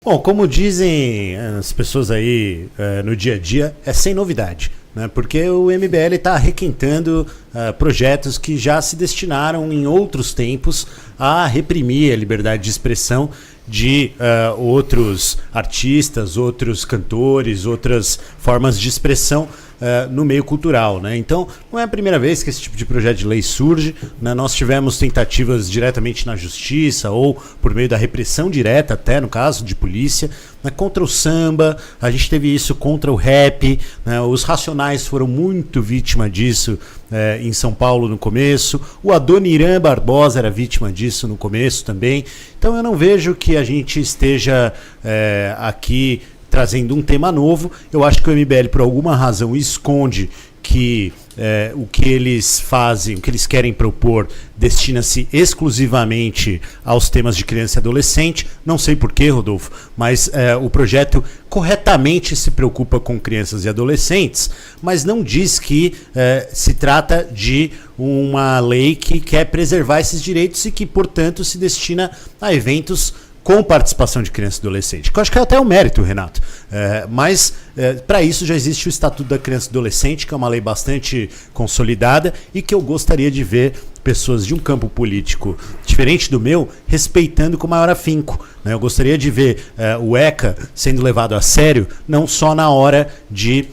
Bom, como dizem as pessoas aí no dia a dia, é sem novidade, né? Porque o MBL está requentando projetos que já se destinaram em outros tempos a reprimir a liberdade de expressão de outros artistas, outros cantores, outras formas de expressão no meio cultural, né? Então, não é a primeira vez que esse tipo de projeto de lei surge, né? Nós tivemos tentativas diretamente na justiça ou por meio da repressão direta, até no caso de polícia, né? Contra o samba, a gente teve isso contra o rap, né? Os Racionais foram muito vítima disso em São Paulo no começo, o Adoniran Barbosa era vítima disso no começo também. Então eu não vejo que a gente esteja aqui trazendo um tema novo. Eu acho que o MBL, por alguma razão, esconde que o que eles fazem, o que eles querem propor, destina-se exclusivamente aos temas de criança e adolescente. Não sei porquê, Rodolfo, mas o projeto corretamente se preocupa com crianças e adolescentes, mas não diz que se trata de uma lei que quer preservar esses direitos e que, portanto, se destina a eventos com participação de criança e adolescente, que eu acho que é até um mérito, Renato. Mas para isso já existe o Estatuto da Criança e Adolescente, que é uma lei bastante consolidada e que eu gostaria de ver pessoas de um campo político diferente do meu respeitando com maior afinco, né? Eu gostaria de ver o ECA sendo levado a sério, não só na hora de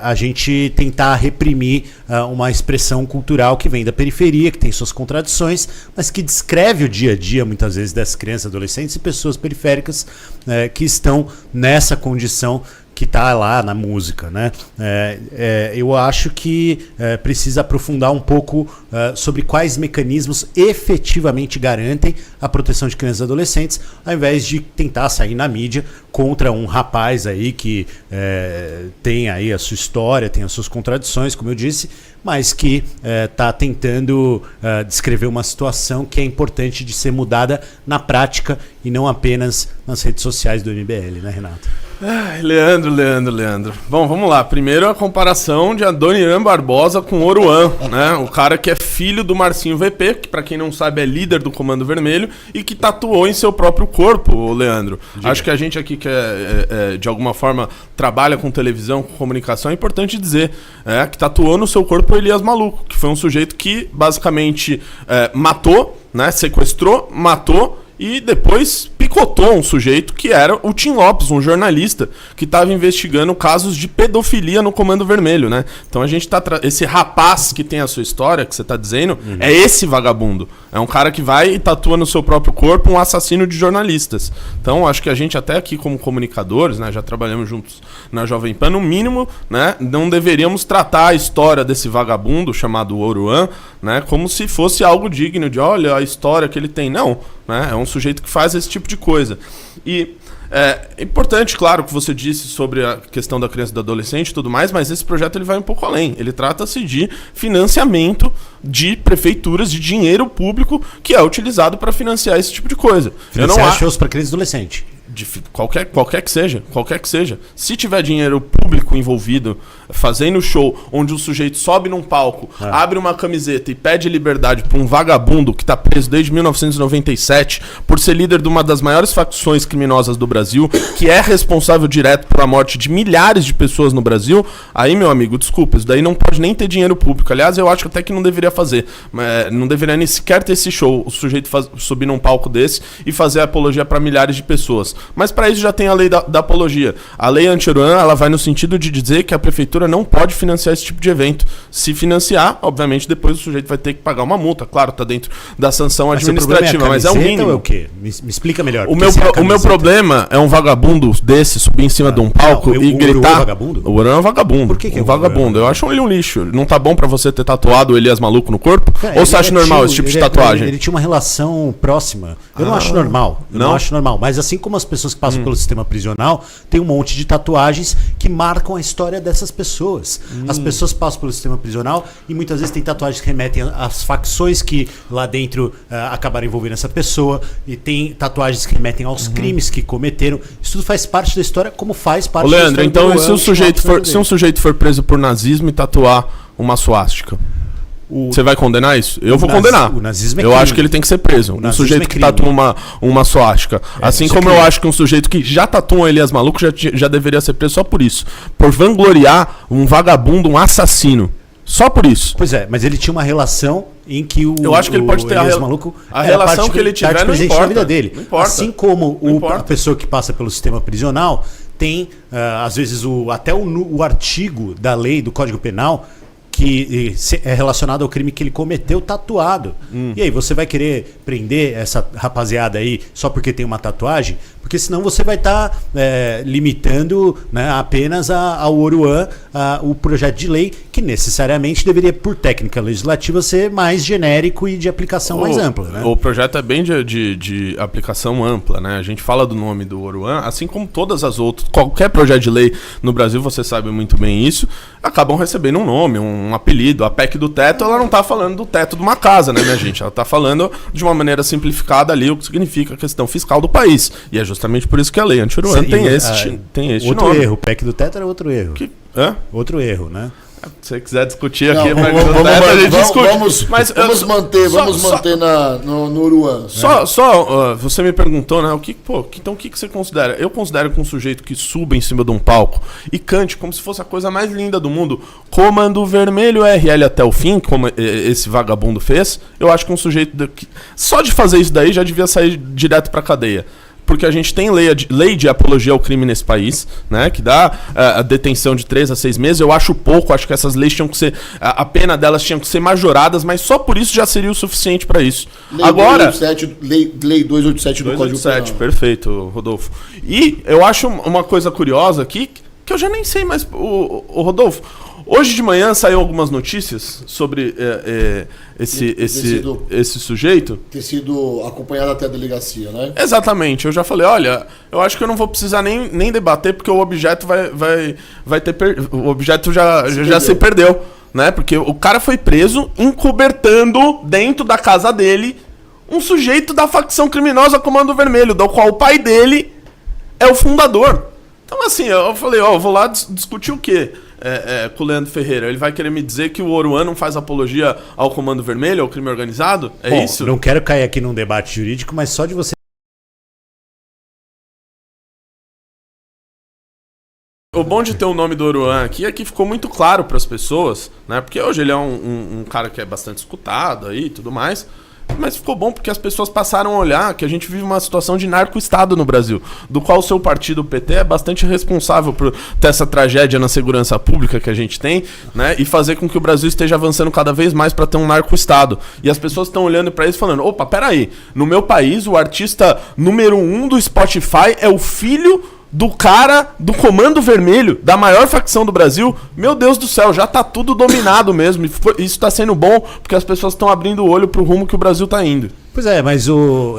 a gente tentar reprimir uma expressão cultural que vem da periferia, que tem suas contradições, mas que descreve o dia a dia, muitas vezes, dessas crianças, adolescentes e pessoas periféricas que estão nessa condição que está lá na música, né? Eu acho que precisa aprofundar um pouco sobre quais mecanismos efetivamente garantem a proteção de crianças e adolescentes, ao invés de tentar sair na mídia contra um rapaz aí que tem aí a sua história, tem as suas contradições, como eu disse, mas que está tentando descrever uma situação que é importante de ser mudada na prática e não apenas nas redes sociais do MBL, né, Renato? Leandro. Bom, vamos lá. Primeiro a comparação de Adoniran Barbosa com Oruan, né? O cara que é filho do Marcinho VP, que pra quem não sabe é líder do Comando Vermelho e que tatuou em seu próprio corpo, Leandro. Diga. Acho que a gente aqui que de alguma forma trabalha com televisão, com comunicação, é importante dizer que tatuou no seu corpo o Elias Maluco, que foi um sujeito que basicamente matou, né? Sequestrou, matou e depois picotou um sujeito que era o Tim Lopes, um jornalista que estava investigando casos de pedofilia no Comando Vermelho, né? Então a gente tá... Esse rapaz que tem a sua história, que você tá dizendo, é esse vagabundo. É um cara que vai e tatua no seu próprio corpo um assassino de jornalistas. Então acho que a gente até aqui como comunicadores, né, já trabalhamos juntos na Jovem Pan, no mínimo, né, não deveríamos tratar a história desse vagabundo chamado Oruan, né, como se fosse algo digno de, olha, a história que ele tem. Não, né, é um sujeito que faz esse tipo de coisa. E é importante, claro, que você disse sobre a questão da criança e do adolescente e tudo mais, mas esse projeto ele vai um pouco além. Ele trata-se de financiamento de prefeituras, de dinheiro público que é utilizado para financiar esse tipo de coisa. Financiar shows para criança e adolescente. Qualquer que seja. Se tiver dinheiro público envolvido, fazendo show onde o sujeito sobe num palco, abre uma camiseta e pede liberdade para um vagabundo que está preso desde 1997 por ser líder de uma das maiores facções criminosas do Brasil, que é responsável direto pela morte de milhares de pessoas no Brasil, aí, meu amigo, desculpa, isso daí não pode nem ter dinheiro público. Aliás, eu acho até que não deveria fazer. Não deveria nem sequer ter esse show, o sujeito subir num palco desse e fazer apologia para milhares de pessoas. Mas para isso já tem a lei da apologia. A lei anti-Oruan, ela vai no sentido de dizer que a prefeitura não pode financiar esse tipo de evento. Se financiar, obviamente, depois o sujeito vai ter que pagar uma multa. Claro, tá dentro da sanção administrativa, mas é o mínimo. Ou é o quê? Me explica melhor. O meu problema é um vagabundo desse subir em cima de um palco e gritar. O Oruan é vagabundo? O Oruan é um vagabundo. Por que é um vagabundo? Eu acho ele um lixo. Não tá bom pra você ter tatuado o Elias Maluco no corpo? Ou você acha normal esse tipo de tatuagem? Ele tinha uma relação próxima. Eu não acho normal. Não acho normal. Mas assim como as pessoas que passam pelo sistema prisional, tem um monte de tatuagens que marcam a história dessas pessoas. As pessoas passam pelo sistema prisional e muitas vezes tem tatuagens que remetem às facções que lá dentro acabaram envolvendo essa pessoa, e tem tatuagens que remetem aos crimes que cometeram. Isso tudo faz parte da história, como faz parte da história. Então, se um sujeito for preso por nazismo e tatuar uma suástica? Você vai condenar isso? Eu vou condenar. O nazismo é eu crime. acho que ele tem que ser preso. Um sujeito que tatua uma suástica. Assim como eu acho que um sujeito que já tatua um Elias Maluco já deveria ser preso só por isso. Por vangloriar um vagabundo, um assassino. Só por isso. Pois é, mas ele tinha uma relação em que eu acho que ele pode ter a relação que ele tiver não importa. Na vida dele. Não importa. Assim como a pessoa que passa pelo sistema prisional tem, às vezes, até o artigo da lei do Código Penal que é relacionado ao crime que ele cometeu tatuado. E aí, você vai querer prender essa rapaziada aí só porque tem uma tatuagem? Porque senão você vai estar limitando, né, apenas ao Oruan o projeto de lei, que necessariamente deveria, por técnica legislativa, ser mais genérico e de aplicação mais ampla. Né? O projeto é bem de aplicação ampla, né? A gente fala do nome do Oruan, assim como todas as outras. Qualquer projeto de lei no Brasil, você sabe muito bem isso, acabam recebendo um nome, um apelido. A PEC do teto, ela não está falando do teto de uma casa, né, minha gente? Ela está falando de uma maneira simplificada ali o que significa a questão fiscal do país. E é justamente por isso que a lei anti-Oruan tem este outro nome. erro, o PEC do teto era outro erro. Outro erro, né? Se você quiser discutir aqui, a gente discute. Vamos manter no Oruan. Você me perguntou, né? Então o que você considera? Eu considero que um sujeito que suba em cima de um palco e cante como se fosse a coisa mais linda do mundo, Comando Vermelho RL até o fim, como esse vagabundo fez, eu acho que um sujeito só de fazer isso daí já devia sair direto pra cadeia. Porque a gente tem lei de apologia ao crime nesse país, né, que dá a detenção de 3 a 6 meses. Eu acho pouco, acho que essas leis tinham que ser... A pena delas tinha que ser majoradas, mas só por isso já seria o suficiente para isso. Agora, Lei 287 do Código Penal. Perfeito, Rodolfo. E eu acho uma coisa curiosa aqui, que eu já nem sei mais, o Rodolfo. Hoje de manhã saiu algumas notícias sobre esse sujeito. Ter sido acompanhado até a delegacia, né? Exatamente. Eu já falei, olha, eu acho que eu não vou precisar nem debater, porque o objeto vai ter... O objeto já se perdeu, né? Porque o cara foi preso encobertando dentro da casa dele um sujeito da facção criminosa Comando Vermelho, do qual o pai dele é o fundador. Então, assim, eu falei, eu vou lá discutir o quê? Com o Leandro Ferreira, ele vai querer me dizer que o Oruan não faz apologia ao Comando Vermelho, ao crime organizado? Bom, isso? Não quero cair aqui num debate jurídico, mas só de você... O bom de ter o nome do Oruan aqui é que ficou muito claro para as pessoas, né? Porque hoje ele é um cara que é bastante escutado aí e tudo mais. Mas ficou bom porque as pessoas passaram a olhar que a gente vive uma situação de narco-estado no Brasil, do qual o seu partido, o PT, é bastante responsável por ter essa tragédia na segurança pública que a gente tem, né? E fazer com que o Brasil esteja avançando cada vez mais para ter um narco-estado. E as pessoas estão olhando para isso falando, opa, peraí, no meu país o artista número 1 do Spotify é o filho do cara do Comando Vermelho, da maior facção do Brasil. Meu Deus do céu, já tá tudo dominado mesmo. E isso tá sendo bom, porque as pessoas estão abrindo o olho pro rumo que o Brasil tá indo. Pois é, mas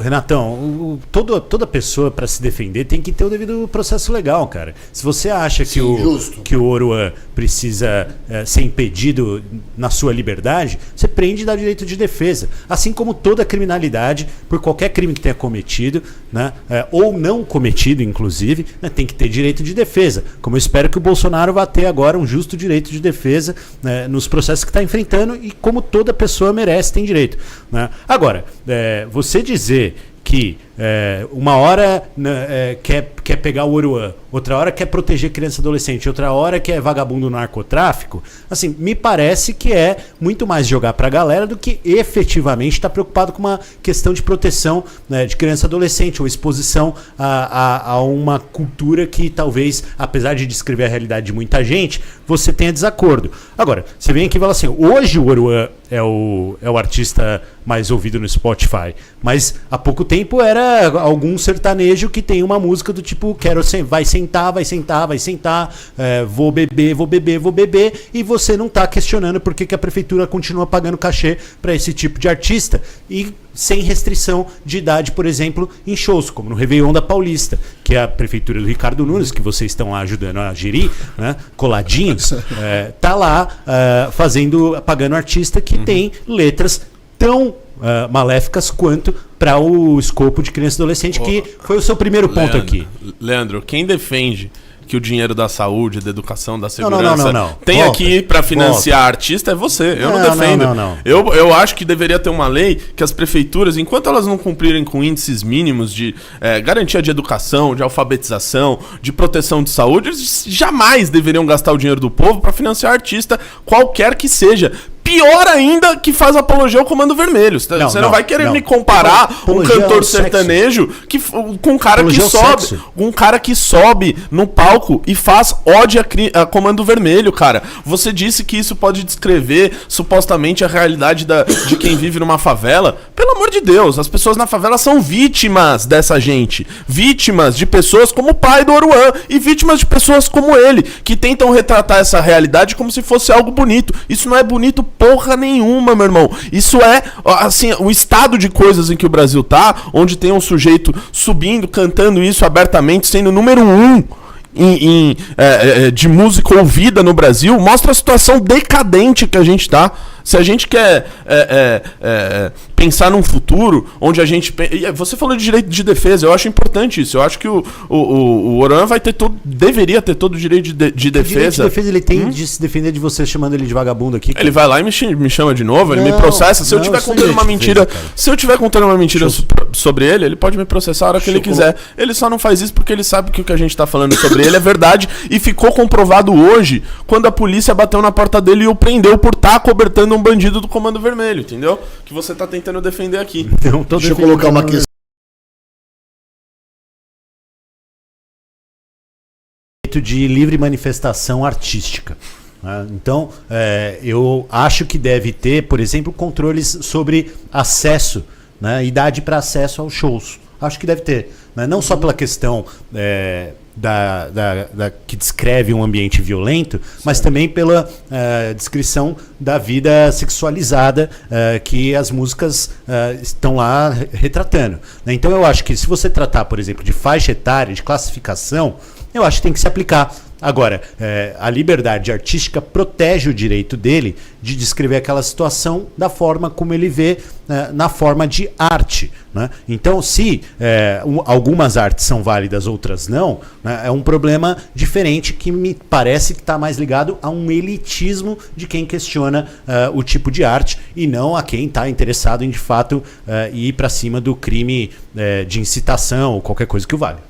Renatão, toda pessoa para se defender tem que ter o devido processo legal, cara. Se você acha que o Oruan precisa ser impedido na sua liberdade, você prende e dá direito de defesa. Assim como toda criminalidade, por qualquer crime que tenha cometido, né, ou não cometido, inclusive, né, tem que ter direito de defesa. Como eu espero que o Bolsonaro vá ter agora um justo direito de defesa, né, nos processos que está enfrentando, e como toda pessoa merece, tem direito. Né? Agora, você dizer que uma hora quer pegar o Oruan, outra hora quer proteger criança e adolescente, outra hora quer vagabundo no narcotráfico, assim, me parece que é muito mais jogar pra galera do que efetivamente estar preocupado com uma questão de proteção, né, de criança e adolescente, ou exposição a uma cultura que talvez, apesar de descrever a realidade de muita gente, você tenha desacordo. Agora, você vem aqui e fala assim, hoje o Oruan é o artista mais ouvido no Spotify, mas há pouco tempo era algum sertanejo que tem uma música do tipo, vai sentar, vou beber, e você não está questionando por que a prefeitura continua pagando cachê para esse tipo de artista, e sem restrição de idade, por exemplo, em shows, como no Réveillon da Paulista, que é a prefeitura do Ricardo Nunes, que vocês estão lá ajudando a gerir, né, coladinhos, tá lá pagando artista que tem letras tão maléficas quanto para o escopo de criança e adolescente, que foi o seu primeiro ponto aqui. Leandro, quem defende que o dinheiro da saúde, da educação, da segurança não. tem aqui para financiar artista é você. Eu não defendo. Não. Eu acho que deveria ter uma lei que as prefeituras, enquanto elas não cumprirem com índices mínimos de garantia de educação, de alfabetização, de proteção de saúde, eles jamais deveriam gastar o dinheiro do povo para financiar artista, qualquer que seja. Pior ainda que faz apologia ao Comando Vermelho. Você não vai querer me comparar um cantor sertanejo com um cara que sobe. Um cara que sobe no palco e faz ódio a Comando Vermelho, cara. Você disse que isso pode descrever supostamente a realidade de quem vive numa favela. Pelo amor de Deus, as pessoas na favela são vítimas dessa gente. Vítimas de pessoas como o pai do Oruan e vítimas de pessoas como ele, que tentam retratar essa realidade como se fosse algo bonito. Isso não é bonito porra nenhuma, meu irmão. Isso é, assim, o estado de coisas em que o Brasil tá, onde tem um sujeito subindo, cantando isso abertamente, sendo número 1 de música ouvida no Brasil, mostra a situação decadente que a gente tá. Se a gente quer pensar num futuro onde a gente... Você falou de direito de defesa, eu acho importante isso. Eu acho que o Oruan deveria ter todo o direito de defesa. O direito de defesa ele tem de se defender de você chamando ele de vagabundo aqui. Ele vai lá e me chama de novo, ele me processa. Se eu estiver contando uma mentira, sobre ele pode me processar a hora que ele quiser. Ele só não faz isso porque ele sabe que o que a gente tá falando sobre ele é verdade e ficou comprovado hoje quando a polícia bateu na porta dele e o prendeu por estar cobertando um bandido do Comando Vermelho, entendeu? Que você tá tentando defender aqui. Deixa eu colocar uma questão de livre manifestação artística. Então, eu acho que deve ter, por exemplo, controles sobre acesso, né, idade para acesso aos shows. Acho que deve ter, né, não só pela questão que descreve um ambiente violento, mas também pela descrição da vida sexualizada que as músicas estão lá retratando. Então eu acho que se você tratar, por exemplo, de faixa etária, de classificação, eu acho que tem que se aplicar. Agora, a liberdade artística protege o direito dele de descrever aquela situação da forma como ele vê, na forma de arte, né? Então, se algumas artes são válidas, outras não, né, é um problema diferente que me parece que está mais ligado a um elitismo de quem questiona o tipo de arte e não a quem está interessado em, de fato, ir para cima do crime de incitação ou qualquer coisa que o valha.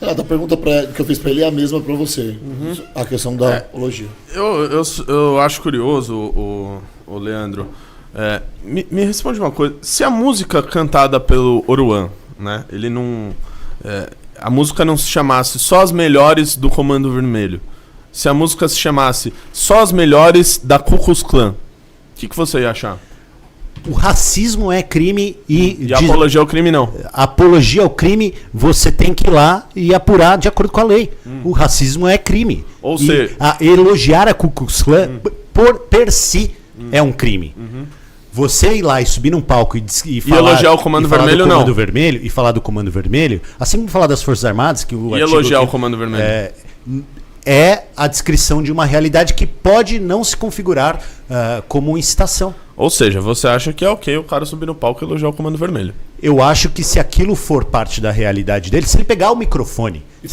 A pergunta que eu fiz para ele é a mesma para você. A questão da apologia. Eu acho curioso, o Leandro. Me responde uma coisa. Se a música cantada pelo Oruan, né, ele não... a música não se chamasse Só as Melhores do Comando Vermelho. Se a música se chamasse Só as Melhores da Ku Klux Klan, o que você ia achar? O racismo é crime e a apologia ao crime não. A apologia ao crime você tem que ir lá e apurar de acordo com a lei. O racismo é crime. Ou seja, elogiar a Ku Klux Klan per si é um crime. Você ir lá e subir num palco e falar, elogiar o Comando Vermelho não. Vermelho, e falar do Comando Vermelho, assim como falar das Forças Armadas, que o elogiar o Comando Vermelho é a descrição de uma realidade que pode não se configurar como incitação. Ou seja, você acha que é ok o cara subir no palco e elogiar o Comando Vermelho? Eu acho que se aquilo for parte da realidade dele, se ele pegar o microfone, e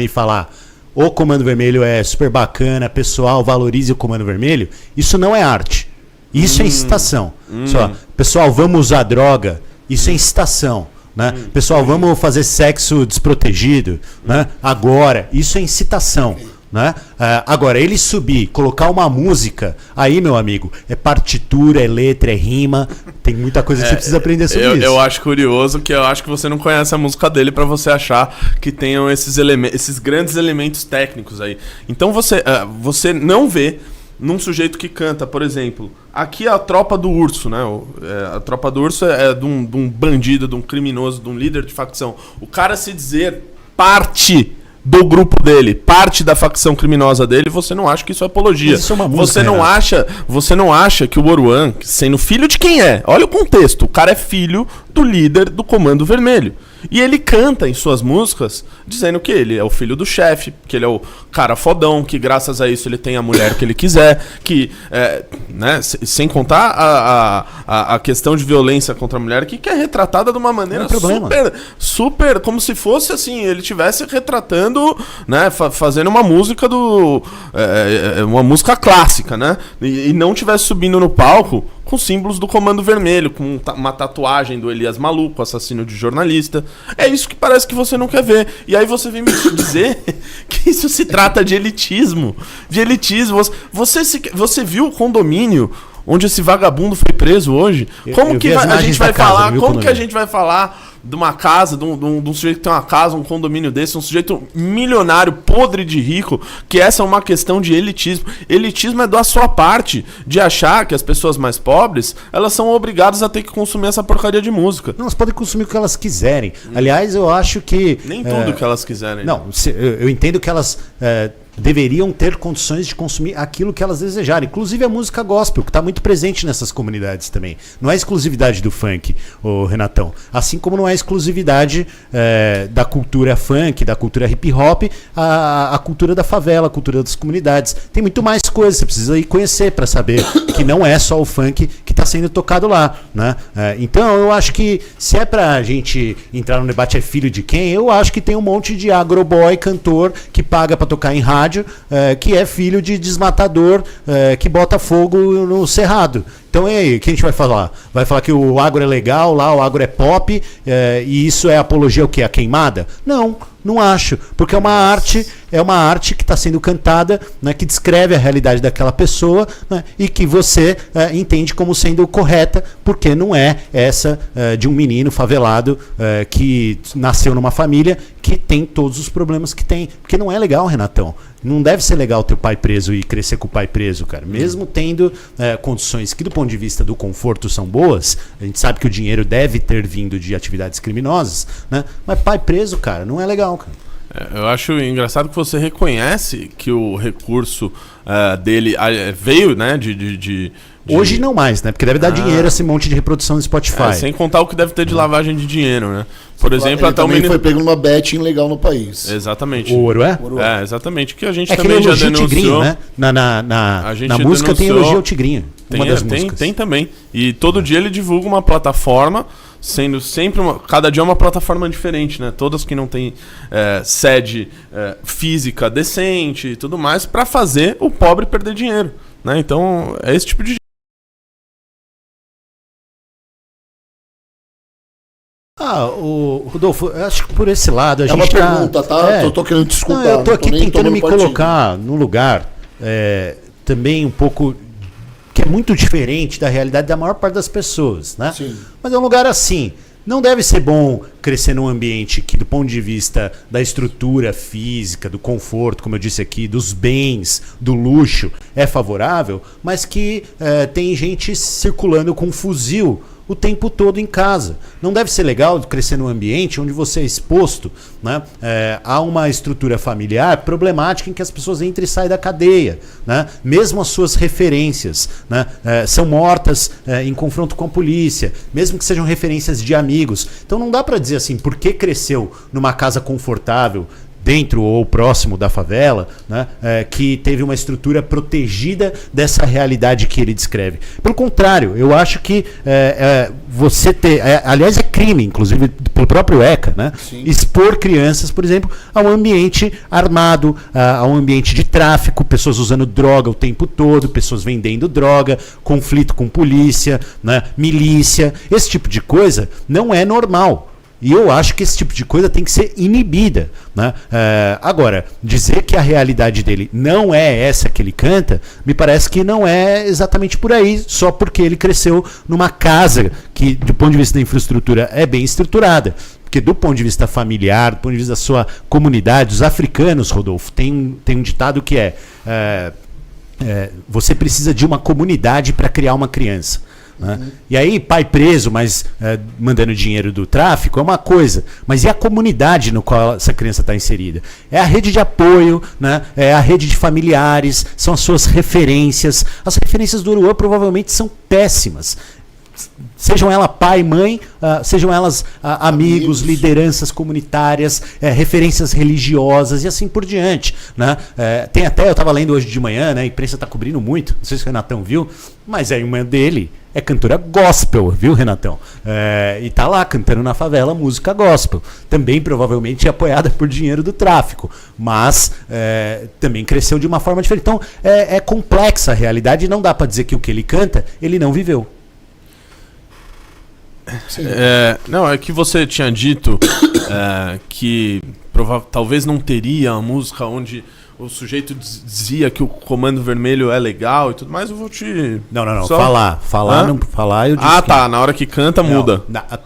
falar o Comando Vermelho é super bacana, pessoal, valorize o Comando Vermelho, isso não é arte. Isso é incitação. Só, pessoal, vamos usar droga, isso é incitação. Né? Pessoal, vamos fazer sexo desprotegido, né? Agora, isso é incitação. Né? Agora, ele subir, colocar uma música, aí, meu amigo, é partitura, é letra, é rima, tem muita coisa que você precisa aprender sobre isso. Eu acho curioso que eu acho que você não conhece a música dele pra você achar que tenham esses grandes elementos técnicos aí. Então você não vê num sujeito que canta, por exemplo, aqui é a Tropa do Urso, né? A Tropa do Urso é de um bandido, de um criminoso, de um líder de facção. O cara se dizer parte do grupo dele, parte da facção criminosa dele, você não acha que isso é apologia. Isso é uma música, você não acha que o Oruan, sendo filho de quem é? Olha o contexto, o cara é filho do líder do Comando Vermelho. E ele canta em suas músicas dizendo que ele é o filho do chefe, que ele é o cara fodão, que graças a isso ele tem a mulher que ele quiser, que, né, sem contar a questão de violência contra a mulher, que é retratada de uma maneira super, como se fosse assim, ele estivesse retratando, né, fazendo uma música uma música clássica, né, e não estivesse subindo no palco com símbolos do Comando Vermelho, com uma tatuagem do Elias Maluco, assassino de jornalista. É isso que parece que você não quer ver. E aí você vem me dizer que isso se trata de elitismo. De elitismo. Você viu o condomínio onde esse vagabundo foi preso hoje? Como que a gente vai falar? Como que a gente vai falar de uma casa, de um sujeito que tem uma casa, um condomínio desse, um sujeito milionário, podre de rico, que essa é uma questão de elitismo. Elitismo é da sua parte, de achar que as pessoas mais pobres, elas são obrigadas a ter que consumir essa porcaria de música. Não, elas podem consumir o que elas quiserem. Aliás, eu acho que... Nem tudo que elas quiserem. Não, eu entendo que elas... deveriam ter condições de consumir aquilo que elas desejarem. Inclusive a música gospel, que está muito presente nessas comunidades também. Não é exclusividade do funk, ô Renatão. Assim como não é exclusividade da cultura funk, da cultura hip hop, a cultura da favela, a cultura das comunidades. Tem muito mais coisas, você precisa ir conhecer para saber que não é só o funk que está sendo tocado lá, né? Então eu acho que se é pra gente entrar no debate é filho de quem, eu acho que tem um monte de agroboy, cantor, que paga para tocar em rádio, que é filho de desmatador, que bota fogo no cerrado. Então, e aí, o que a gente vai falar? Vai falar que o agro é legal, lá o agro é pop, e isso é apologia ao quê? A queimada? Não acho, porque é uma arte que está sendo cantada, né, que descreve a realidade daquela pessoa, né, e que você entende como sendo correta, porque não é essa de um menino favelado que nasceu numa família que tem todos os problemas que tem. Porque não é legal, Renatão. Não deve ser legal ter o pai preso e crescer com o pai preso, cara. Mesmo tendo condições que, do ponto de vista do conforto, são boas, a gente sabe que o dinheiro deve ter vindo de atividades criminosas, né? Mas pai preso, cara, não é legal, cara. Eu acho engraçado que você reconhece que o recurso dele veio, né, Hoje não mais, né? Porque deve dar dinheiro esse monte de reprodução no Spotify. Sem contar o que deve ter de lavagem de dinheiro, né? Por exemplo, até o menino foi pego numa betting legal no país. Exatamente. O ouro é? Exatamente. Que a gente também já denunciou. Tigrinho, né? Na música tem elogio ao Tigrinho. Uma das músicas. Tem também. E todo dia ele divulga uma plataforma, sendo sempre cada dia uma plataforma diferente, né? Todas que não tem sede física decente e tudo mais, para fazer o pobre perder dinheiro, né? Então, é esse tipo de... Rodolfo, eu acho que por esse lado a gente uma pergunta, tá? Eu tô querendo te escutar. Eu tô aqui tentando me colocar num lugar também um pouco que é muito diferente da realidade da maior parte das pessoas, né? Sim. Mas é um lugar assim. Não deve ser bom crescer num ambiente que, do ponto de vista da estrutura física, do conforto, como eu disse aqui, dos bens, do luxo, é favorável, mas que tem gente circulando com um fuzil o tempo todo em casa. Não deve ser legal crescer num ambiente onde você é exposto, né, a uma estrutura familiar problemática em que as pessoas entram e saem da cadeia, né? Mesmo as suas referências, né, são mortas em confronto com a polícia, mesmo que sejam referências de amigos. Então não dá para dizer assim, porque cresceu numa casa confortável, dentro ou próximo da favela, né, que teve uma estrutura protegida dessa realidade que ele descreve. Pelo contrário, eu acho que você ter... aliás, é crime, inclusive, pelo próprio ECA, né, expor crianças, por exemplo, a um ambiente armado, a um ambiente de tráfico, pessoas usando droga o tempo todo, pessoas vendendo droga, conflito com polícia, né, milícia. Esse tipo de coisa não é normal. E eu acho que esse tipo de coisa tem que ser inibida, né? Agora, dizer que a realidade dele não é essa que ele canta, me parece que não é exatamente por aí, só porque ele cresceu numa casa que, do ponto de vista da infraestrutura, é bem estruturada. Porque do ponto de vista familiar, do ponto de vista da sua comunidade, os africanos, Rodolfo, tem um ditado que você precisa de uma comunidade para criar uma criança. Né? E aí, pai preso, mas mandando dinheiro do tráfico é uma coisa, mas e a comunidade no qual essa criança está inserida? É a rede de apoio, né? É a rede de familiares, são as suas referências. As referências do Oruan provavelmente são péssimas. sejam elas pai, mãe, sejam elas amigos, lideranças comunitárias, referências religiosas e assim por diante, né? Tem até, eu estava lendo hoje de manhã, né? A imprensa está cobrindo muito, não sei se o Renatão viu, mas a irmã dele é cantora gospel, viu, Renatão? E tá lá cantando na favela música gospel. Também provavelmente apoiada por dinheiro do tráfico, mas também cresceu de uma forma diferente. Então é complexa a realidade e não dá para dizer que o que ele canta, ele não viveu. Não, é que você tinha dito que talvez não teria uma música onde o sujeito dizia que o Comando Vermelho é legal e tudo mais, eu vou te... Não. Só... Falar, eu disse tá. Na hora que canta, muda.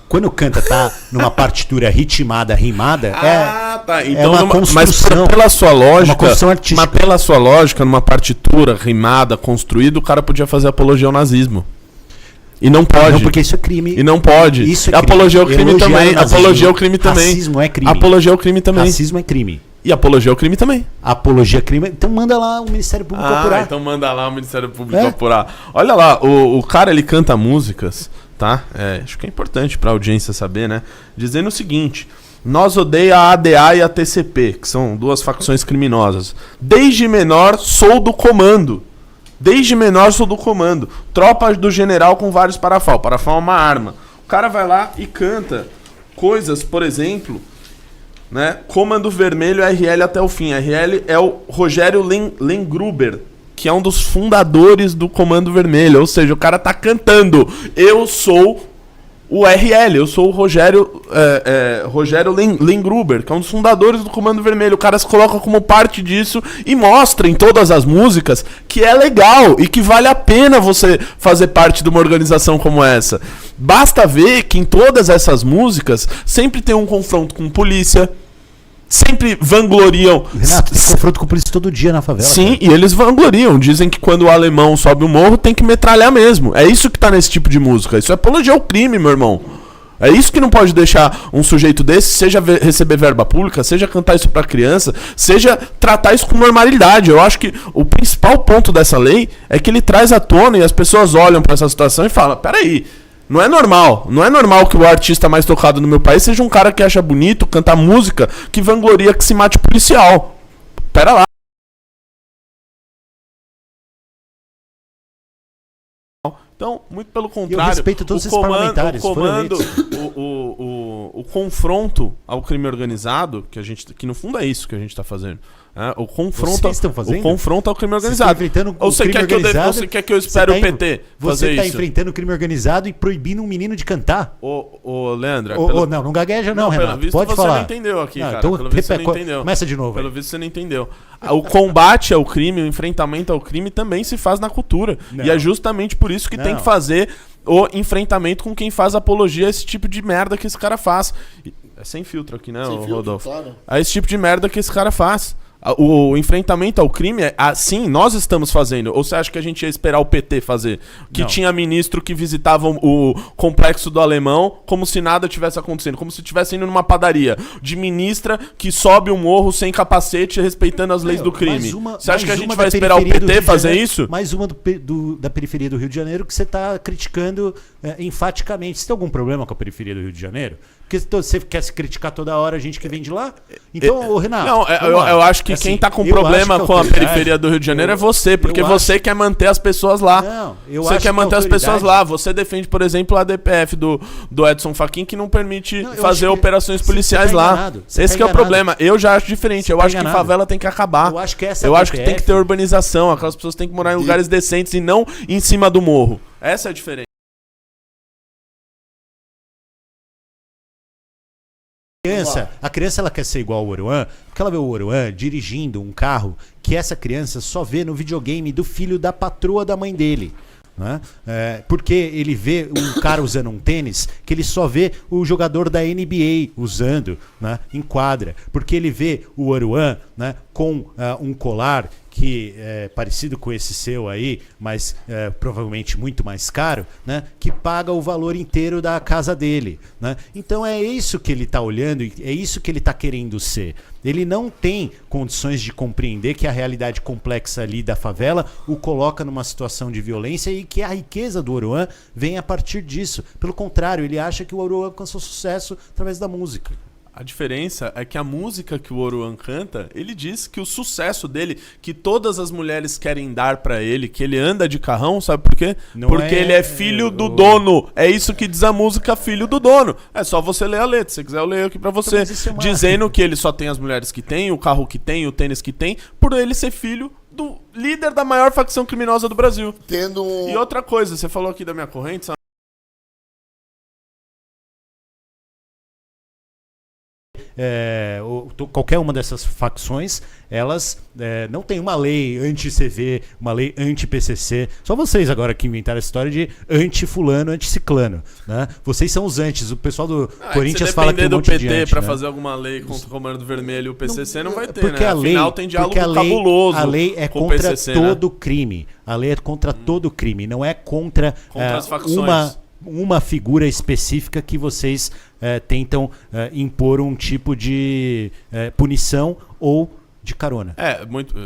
Quando canta tá numa partitura ritmada, rimada, tá. Então, uma construção. Mas pela sua lógica... Uma construção artística. Mas pela sua lógica, numa partitura rimada, construída, o cara podia fazer apologia ao nazismo. E não pode. Não, porque isso é crime. E não pode. Isso é crime. Apologia ao crime também. Apologia ao crime também. Racismo é crime. Apologia ao crime também. Racismo é crime. E apologia ao crime também. Apologia ao crime. Então manda lá o Ministério Público apurar. Então manda lá o Ministério Público apurar. Olha lá, o cara, ele canta músicas, tá? Acho que é importante pra audiência saber, né? Dizendo o seguinte: nós odeia a ADA e a TCP, que são duas facções criminosas. Desde menor sou do comando. Tropa do general com vários parafal. Parafal é uma arma. O cara vai lá e canta coisas, por exemplo, né? Comando Vermelho RL até o fim. RL é o Rogério Lengruber, que é um dos fundadores do Comando Vermelho. Ou seja, o cara tá cantando: eu sou o RL, eu sou o Rogério Lengruber, que é um dos fundadores do Comando Vermelho. O cara se coloca como parte disso e mostra em todas as músicas que é legal e que vale a pena você fazer parte de uma organização como essa. Basta ver que em todas essas músicas sempre tem um confronto com polícia, sempre vangloriam. Renato, tem confronto com a polícia todo dia na favela. Sim, cara. E eles vangloriam. Dizem que quando o alemão sobe o morro tem que metralhar mesmo. É isso que tá nesse tipo de música. Isso é apologia ao crime, meu irmão. É isso que não pode deixar um sujeito desse, seja receber verba pública, seja cantar isso pra criança, seja tratar isso com normalidade. Eu acho que o principal ponto dessa lei é que ele traz à tona e as pessoas olham pra essa situação e falam: peraí, não é normal que o artista mais tocado no meu país seja um cara que acha bonito cantar música que vangloria que se mate policial. Pera lá. Então, muito pelo contrário, eu respeito todos esses parlamentares, o confronto ao crime organizado, que no fundo é isso que a gente está fazendo. O confronto ao crime organizado. Ou você quer que eu espere o PT fazer isso? Você está enfrentando o crime organizado e proibindo um menino de cantar. Ô Leandro... Não gagueja não, Renato. Pelo visto pode você falar. Não entendeu aqui, cara. Então, pelo visto você não entendeu. Começa de novo. Pelo visto você não entendeu. O combate ao crime, o enfrentamento ao crime também se faz na cultura. Não. E é justamente por isso que tem que fazer o enfrentamento com quem faz apologia a esse tipo de merda que esse cara faz. É sem filtro aqui, né, Rodolfo? Claro. É esse tipo de merda que esse cara faz. O enfrentamento ao crime, sim, nós estamos fazendo. Ou você acha que a gente ia esperar o PT fazer? Que não. Tinha ministro que visitava o complexo do Alemão como se nada tivesse acontecendo, como se estivesse indo numa padaria. De ministra que sobe o morro sem capacete, respeitando as leis do crime. Você acha que a gente vai esperar o PT fazer isso? Mais uma da periferia do Rio de Janeiro que você está criticando enfaticamente. Você tem algum problema com a periferia do Rio de Janeiro? Porque você quer se criticar toda hora a gente que vem de lá? Então, Renato... Não, eu acho que quem tá com problema com a periferia do Rio de Janeiro é você, porque você quer manter as pessoas lá. Você quer manter as pessoas lá. Você defende, por exemplo, a DPF do Edson Fachin, que não permite fazer operações policiais lá. Esse que é o problema. Eu já acho diferente. Eu acho que favela tem que acabar. Eu acho que tem que ter urbanização. Aquelas pessoas têm que morar em lugares decentes e não em cima do morro. Essa é a diferença. A criança ela quer ser igual ao Oruan, porque ela vê o Oruan dirigindo um carro que essa criança só vê no videogame do filho da patroa da mãe dele. Né? Porque ele vê um cara usando um tênis que ele só vê o jogador da NBA usando, né, em quadra. Porque ele vê o Oruan, né, com um colar que é parecido com esse seu aí, mas provavelmente muito mais caro, né? Que paga o valor inteiro da casa dele, né? Então é isso que ele está olhando e é isso que ele está querendo ser. Ele não tem condições de compreender que a realidade complexa ali da favela o coloca numa situação de violência e que a riqueza do Oruan vem a partir disso. Pelo contrário, ele acha que o Oruan alcançou sucesso através da música. A diferença é que a música que o Oruan canta, ele diz que o sucesso dele, que todas as mulheres querem dar pra ele, que ele anda de carrão, sabe por quê? Porque ele é filho do dono. É isso que diz a música, filho do dono. É só você ler a letra, se quiser eu leio aqui pra você. Então, dizendo que ele só tem as mulheres que tem, o carro que tem, o tênis que tem, por ele ser filho do líder da maior facção criminosa do Brasil. E outra coisa, você falou aqui da minha corrente, sabe? Qualquer uma dessas facções, elas não tem uma lei anti-CV, uma lei anti-PCC. Só vocês agora que inventaram essa história de anti-fulano, anti-ciclano, né? Vocês são os antes. O pessoal do Corinthians fala que tem um monte PT de anti, pra né? fazer alguma lei contra o Comando Vermelho e o PCC não vai ter, porque né? Afinal, tem diálogo cabuloso. A lei é com o contra PCC, todo crime. A lei é contra todo crime, não é contra as facções. Uma figura específica que vocês tentam impor um tipo de punição ou de carona.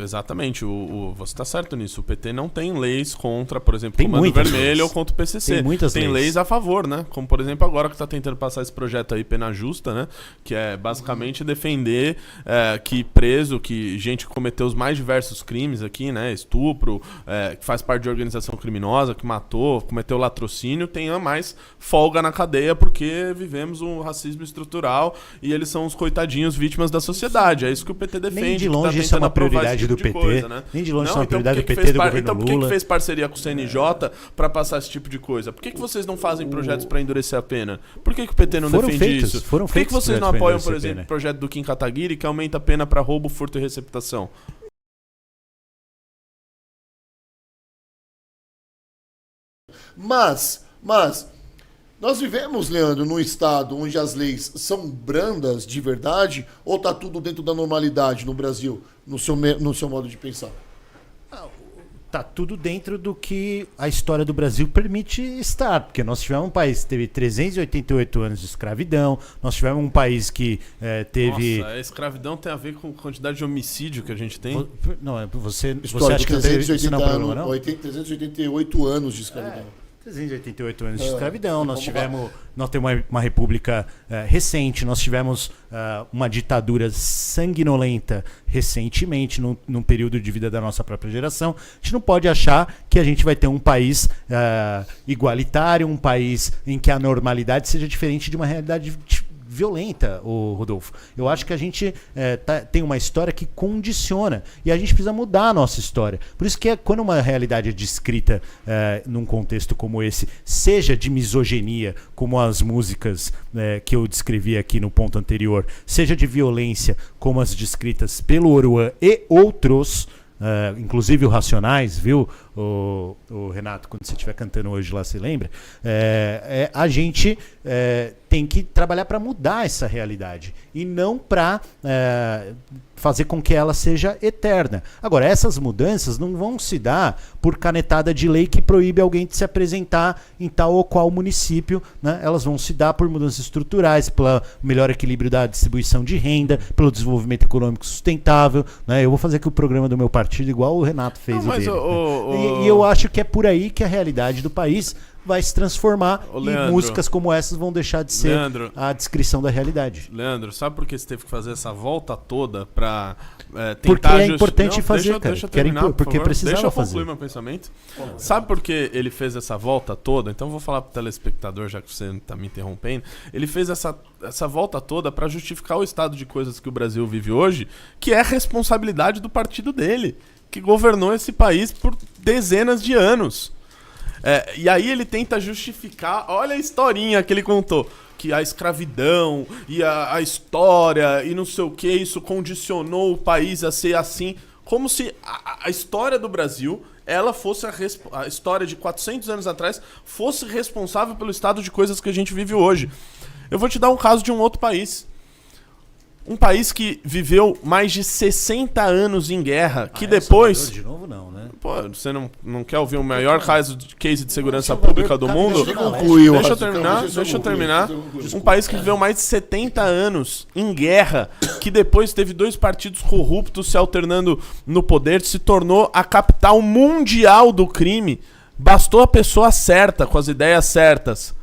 Exatamente. Você está certo nisso. O PT não tem leis contra, por exemplo, o Comando Vermelho leis. Ou contra o PCC. Tem muitas leis a favor, né? Como, por exemplo, agora que está tentando passar esse projeto aí, Pena Justa, né? Que é basicamente defender que preso, que gente que cometeu os mais diversos crimes aqui, né? Estupro, que faz parte de organização criminosa, que matou, cometeu latrocínio, tenha mais folga na cadeia porque vivemos um racismo estrutural e eles são os coitadinhos vítimas da sociedade. É isso que o PT defende. Longe isso é uma prioridade do PT. Coisa, né? Nem de longe isso é uma prioridade do PT, do governo então, por Lula. que fez parceria com o CNJ para passar esse tipo de coisa? Por que vocês não fazem projetos para endurecer a pena? Por que o PT não defende isso? Por que vocês não apoiam, por exemplo, o projeto do Kim Kataguiri que aumenta a pena para roubo, furto e receptação? Mas nós vivemos, Leandro, num estado onde as leis são brandas de verdade ou tá tudo dentro da normalidade no Brasil, no seu modo de pensar? Tá tudo dentro do que a história do Brasil permite estar, porque nós tivemos um país que teve 388 anos de escravidão, nós tivemos um país que teve... Nossa, a escravidão tem a ver com a quantidade de homicídio que a gente tem? Não, você História acha que isso não é um problema, não? 388 anos de escravidão. 388 anos de escravidão, nós temos uma república recente, nós tivemos uma ditadura sanguinolenta recentemente, num período de vida da nossa própria geração. A gente não pode achar que a gente vai ter um país igualitário, um país em que a normalidade seja diferente de uma realidade violenta, Rodolfo. Eu acho que a gente tem uma história que condiciona e a gente precisa mudar a nossa história. Por isso que quando uma realidade é descrita num contexto como esse, seja de misoginia, como as músicas que eu descrevi aqui no ponto anterior, seja de violência, como as descritas pelo Oruan e outros, inclusive o Racionais, viu, o Renato, quando você estiver cantando hoje lá, você lembra? A gente tem que trabalhar para mudar essa realidade e não para fazer com que ela seja eterna. Agora, essas mudanças não vão se dar por canetada de lei que proíbe alguém de se apresentar em tal ou qual município, né? Elas vão se dar por mudanças estruturais, pelo melhor equilíbrio da distribuição de renda, pelo desenvolvimento econômico sustentável, né? Eu vou fazer aqui o programa do meu partido igual o Renato fez o dele. E eu acho que é por aí que a realidade do país vai se transformar e músicas como essas vão deixar de ser a descrição da realidade. Leandro, sabe por que você teve que fazer essa volta toda para tentar... Porque é importante fazer, cara. Deixa eu terminar, porque precisava deixa eu fazer. concluir meu pensamento. Sabe por que ele fez essa volta toda? Então eu vou falar pro telespectador, já que você está me interrompendo. Ele fez essa volta toda para justificar o estado de coisas que o Brasil vive hoje, que é responsabilidade do partido dele, que governou esse país por dezenas de anos. E aí ele tenta justificar, olha a historinha que ele contou, que a escravidão e a história e não sei o que, isso condicionou o país a ser assim, como se a história do Brasil, ela fosse a história de 400 anos atrás, fosse responsável pelo estado de coisas que a gente vive hoje. Eu vou te dar um caso de um outro país. Um país que viveu mais de 60 anos em guerra, que depois... De novo não, né? Pô, você não quer ouvir o maior case de segurança pública do mundo? Deixa eu terminar. Um país que viveu mais de 70 anos em guerra, que depois teve 2 partidos corruptos se alternando no poder, se tornou a capital mundial do crime. Bastou a pessoa certa, com as ideias certas,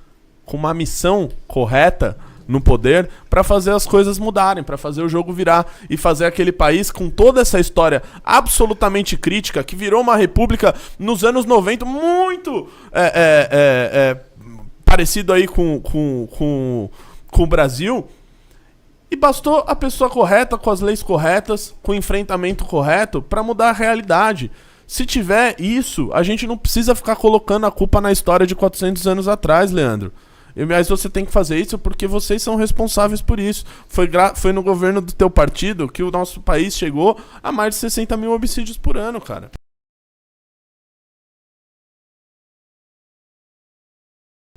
com uma missão correta no poder, para fazer as coisas mudarem, para fazer o jogo virar e fazer aquele país com toda essa história absolutamente crítica, que virou uma república nos anos 90, muito parecido aí com o Brasil. E bastou a pessoa correta, com as leis corretas, com o enfrentamento correto, para mudar a realidade. Se tiver isso, a gente não precisa ficar colocando a culpa na história de 400 anos atrás, Leandro. Mas você tem que fazer isso porque vocês são responsáveis por isso. Foi no governo do teu partido que o nosso país chegou a mais de 60 mil homicídios por ano, cara.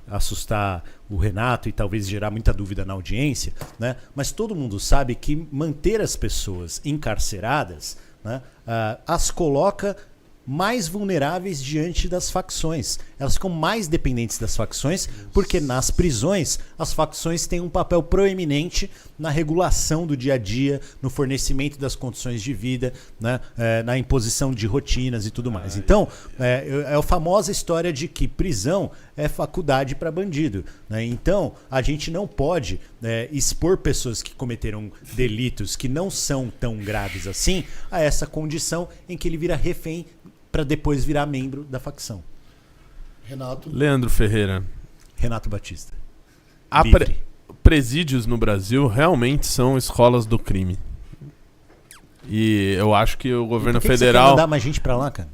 Assustar o Renato e talvez gerar muita dúvida na audiência, né? Mas todo mundo sabe que manter as pessoas encarceradas, né, as coloca mais vulneráveis diante das facções. Elas ficam mais dependentes das facções, porque nas prisões as facções têm um papel proeminente na regulação do dia a dia, no fornecimento das condições de vida, né, na imposição de rotinas e tudo mais. Então, é a famosa história de que prisão é faculdade para bandido, né? Então, a gente não pode expor pessoas que cometeram delitos que não são tão graves assim a essa condição em que ele vira refém para depois virar membro da facção. Renato. Leandro Ferreira. Renato Batista. Presídios no Brasil realmente são escolas do crime. E eu acho que o governo federal... Você quer mandar mais gente pra lá, cara?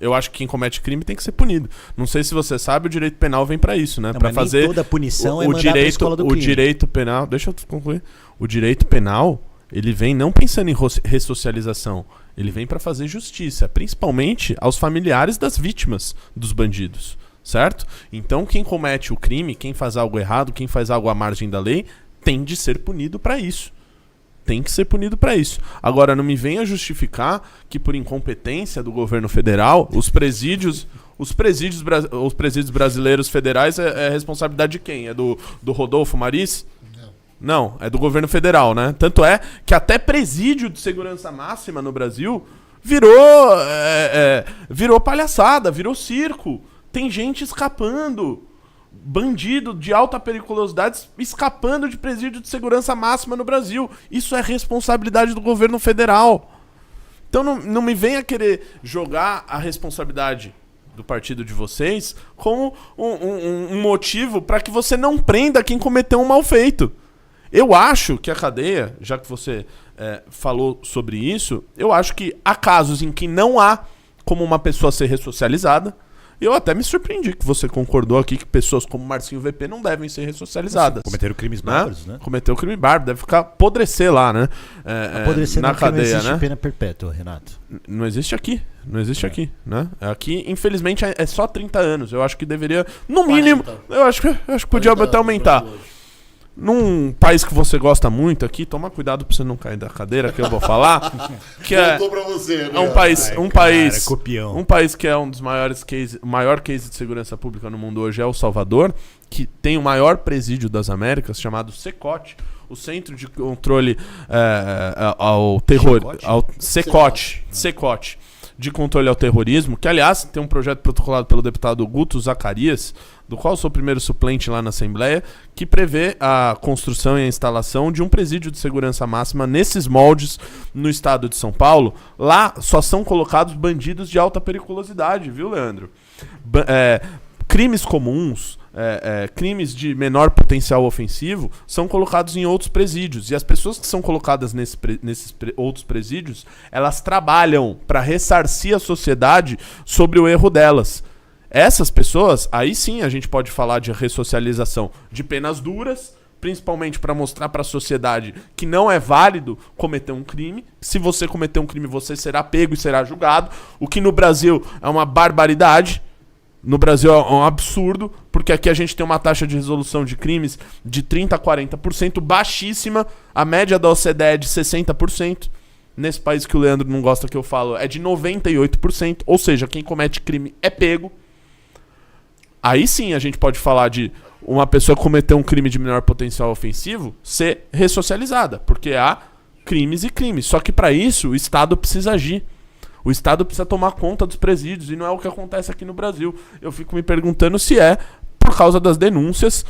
Eu acho que quem comete crime tem que ser punido. Não sei se você sabe, o direito penal vem pra isso, né? Para fazer toda punição é mandar pra escola do crime. O direito penal... Deixa eu concluir. O direito penal, ele vem não pensando em ressocialização. Ele vem para fazer justiça, principalmente aos familiares das vítimas dos bandidos, certo? Então quem comete o crime, quem faz algo errado, quem faz algo à margem da lei, tem de ser punido para isso. Tem que ser punido para isso. Agora, não me venha justificar que por incompetência do governo federal, os presídios brasileiros federais é responsabilidade de quem? É do Rodolfo Maris? Não, é do governo federal, né? Tanto é que até presídio de segurança máxima no Brasil virou palhaçada, virou circo. Tem gente escapando. Bandido de alta periculosidade escapando de presídio de segurança máxima no Brasil. Isso é responsabilidade do governo federal. Então não me venha querer jogar a responsabilidade do partido de vocês como um motivo para que você não prenda quem cometeu um mal feito. Eu acho que a cadeia, já que você falou sobre isso, eu acho que há casos em que não há como uma pessoa ser ressocializada. Eu até me surpreendi que você concordou aqui que pessoas como Marcinho VP não devem ser ressocializadas. Cometeram crimes bárbaros, né? Cometeu crime bárbaro, deve apodrecer lá, né? Apodrecer na cadeia, não existe, né? Pena perpétua, Renato. Não existe aqui. Não existe aqui, né? Aqui, infelizmente, é só 30 anos. Eu acho que deveria, no mínimo, 40. eu acho que podia até aumentar. Num país que você gosta muito aqui, toma cuidado pra você não cair da cadeira, que eu vou falar. Que Voltou pra você, né? é um país que é um dos maiores maior case de segurança pública no mundo hoje é o Salvador, que tem o maior presídio das Américas, chamado CECOT, o Centro de Controle ao Terror... CECOT, de Controle ao Terrorismo, que, aliás, tem um projeto protocolado pelo deputado Guto Zacarias, do qual sou o primeiro suplente lá na Assembleia, que prevê a construção e a instalação de um presídio de segurança máxima nesses moldes no estado de São Paulo. Lá só são colocados bandidos de alta periculosidade, viu, Leandro? Crimes comuns, crimes de menor potencial ofensivo são colocados em outros presídios. E as pessoas que são colocadas nesses outros presídios, elas trabalham para ressarcir a sociedade sobre o erro delas. Essas pessoas, aí sim a gente pode falar de ressocialização de penas duras, principalmente para mostrar para a sociedade que não é válido cometer um crime. Se você cometer um crime, você será pego e será julgado, o que no Brasil é uma barbaridade, no Brasil é um absurdo, porque aqui a gente tem uma taxa de resolução de crimes de 30% a 40%, baixíssima. A média da OCDE é de 60%. Nesse país que o Leandro não gosta que eu falo, é de 98%. Ou seja, quem comete crime é pego. Aí sim a gente pode falar de uma pessoa cometer um crime de menor potencial ofensivo ser ressocializada, porque há crimes e crimes. Só que para isso o Estado precisa agir. O Estado precisa tomar conta dos presídios e não é o que acontece aqui no Brasil. Eu fico me perguntando se é por causa das denúncias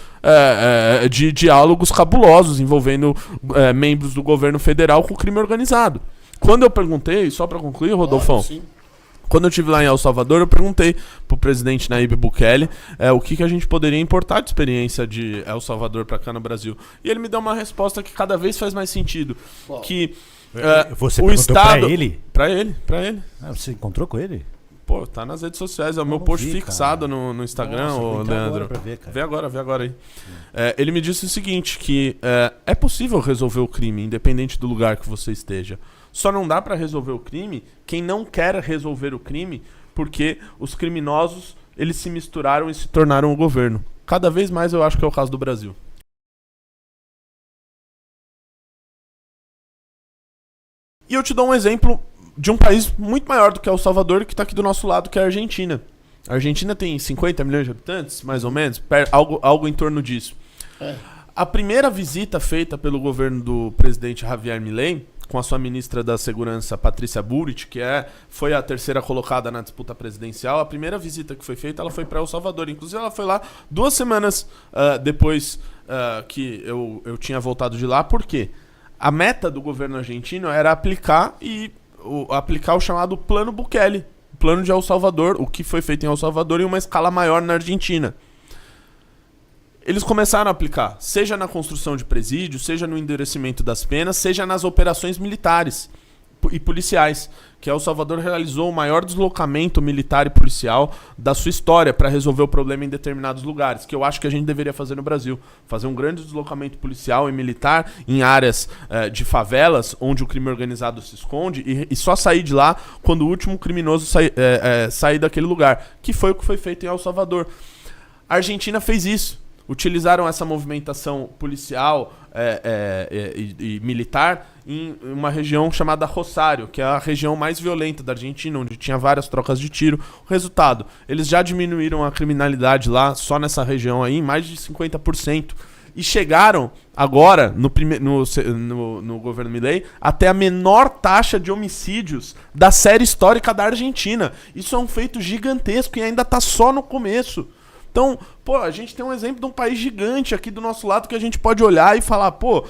de diálogos cabulosos envolvendo membros do governo federal com o crime organizado. Quando eu perguntei, só para concluir, Rodolfão, quando eu estive lá em El Salvador, eu perguntei pro presidente Nayib Bukele o que a gente poderia importar de experiência de El Salvador para cá no Brasil. E ele me deu uma resposta que cada vez faz mais sentido. Que você o perguntou Estado... pra ele? Pra ele. Ah, você encontrou com ele? Pô, tá nas redes sociais, é o meu não post vi, fixado no Instagram, Nossa, vou entrar Leandro. agora pra ver, cara. Vê agora aí. Ele me disse o seguinte, que é possível resolver o crime, independente do lugar que você esteja. Só não dá pra resolver o crime quem não quer resolver o crime, porque os criminosos, eles se misturaram e se tornaram o governo. Cada vez mais eu acho que é o caso do Brasil. E eu te dou um exemplo de um país muito maior do que El Salvador, que está aqui do nosso lado, que é a Argentina. A Argentina tem 50 milhões de habitantes, mais ou menos, algo em torno disso. A primeira visita feita pelo governo do presidente Javier Milei, com a sua ministra da Segurança, Patrícia Bullrich, que foi a terceira colocada na disputa presidencial, a primeira visita que foi feita, ela foi para El Salvador. Inclusive, ela foi lá 2 semanas depois que eu tinha voltado de lá. Por quê? A meta do governo argentino era aplicar o chamado Plano Bukele, o plano de El Salvador, o que foi feito em El Salvador em uma escala maior na Argentina. Eles começaram a aplicar, seja na construção de presídios, seja no endurecimento das penas, seja nas operações militares e policiais, que El Salvador realizou o maior deslocamento militar e policial da sua história para resolver o problema em determinados lugares, que eu acho que a gente deveria fazer no Brasil. Fazer um grande deslocamento policial e militar em áreas de favelas, onde o crime organizado se esconde, e só sair de lá quando o último criminoso sair daquele lugar, que foi o que foi feito em El Salvador. A Argentina fez isso. Utilizaram essa movimentação policial e militar em uma região chamada Rosário, que é a região mais violenta da Argentina, onde tinha várias trocas de tiro. O resultado, eles já diminuíram a criminalidade lá, só nessa região aí, em mais de 50%. E chegaram agora, no governo Milei, até a menor taxa de homicídios da série histórica da Argentina. Isso é um feito gigantesco e ainda está só no começo. Então, pô, a gente tem um exemplo de um país gigante aqui do nosso lado que a gente pode olhar e falar, pô,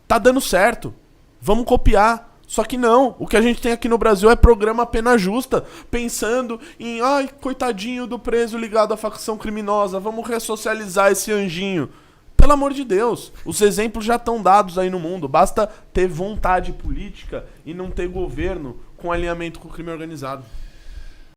tá dando certo, vamos copiar. Só que não, o que a gente tem aqui no Brasil é programa Pena Justa, pensando em, ai, coitadinho do preso ligado à facção criminosa, vamos ressocializar esse anjinho. Pelo amor de Deus, os exemplos já estão dados aí no mundo, basta ter vontade política e não ter governo com alinhamento com o crime organizado.